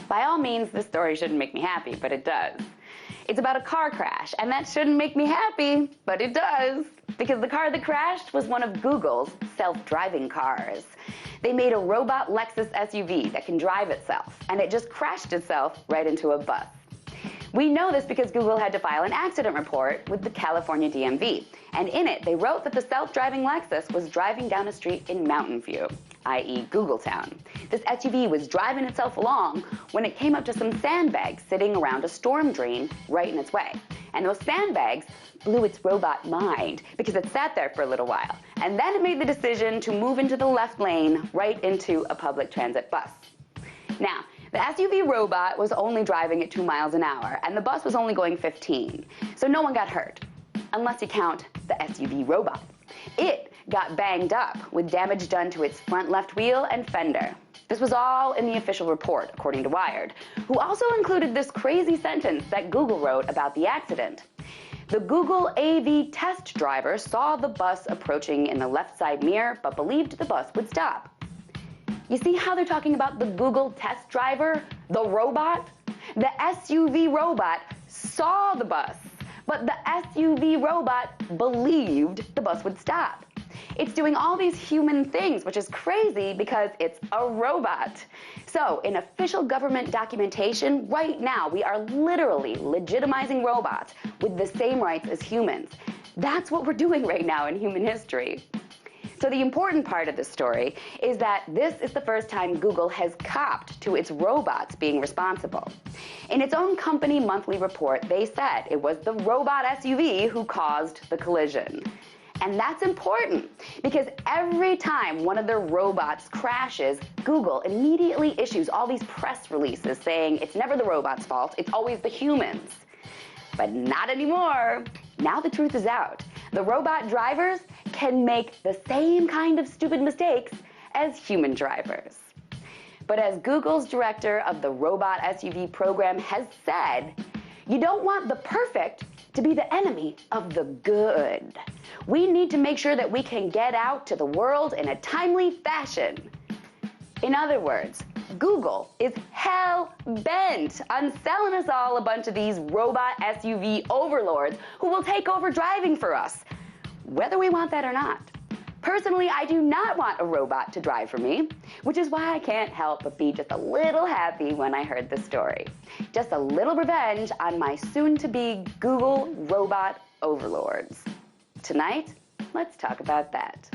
By all means, this story shouldn't make me happy, but it does. It's about a car crash, and that shouldn't make me happy, but it does. Because the car that crashed was one of Google's self-driving cars. They made a robot Lexus SUV that can drive itself, and it just crashed itself right into a bus. We know this because Google had to file an accident report with the California DMV, and in it they wrote that the self-driving Lexus was driving down a street in Mountain View, i.e. Googletown. This SUV was driving itself along when it came up to some sandbags sitting around a storm drain right in its way. And those sandbags blew its robot mind because it sat there for a little while, and then it made the decision to move into the left lane right into a public transit bus. Now, the SUV robot was only driving at 2 miles an hour, and the bus was only going 15. So no one got hurt, unless you count the SUV robot. It got banged up with damage done to its front left wheel and fender. This was all in the official report, according to Wired, who also included this crazy sentence that Google wrote about the accident. The Google AV test driver saw the bus approaching in the left side mirror, but believed the bus would stop. You see how they're talking about the Google test driver, the robot? The SUV robot saw the bus, but the SUV robot believed the bus would stop. It's doing all these human things, which is crazy because it's a robot. So, in official government documentation, right now, we are literally legitimizing robots with the same rights as humans. That's what we're doing right now in human history. So the important part of this story is that this is the first time Google has copped to its robots being responsible. In its own company monthly report, they said it was the robot SUV who caused the collision. And that's important because every time one of their robots crashes, Google immediately issues all these press releases saying it's never the robot's fault, it's always the humans. But not anymore. Now the truth is out. The robot drivers can make the same kind of stupid mistakes as human drivers. But as Google's director of the Robot SUV program has said, you don't want the perfect to be the enemy of the good. We need to make sure that we can get out to the world in a timely fashion. In other words, Google is hell-bent on selling us all a bunch of these robot SUV overlords who will take over driving for us, whether we want that or not. Personally, I do not want a robot to drive for me, which is why I can't help but be just a little happy when I heard this story. Just a little revenge on my soon-to-be Google robot overlords. Tonight, let's talk about that.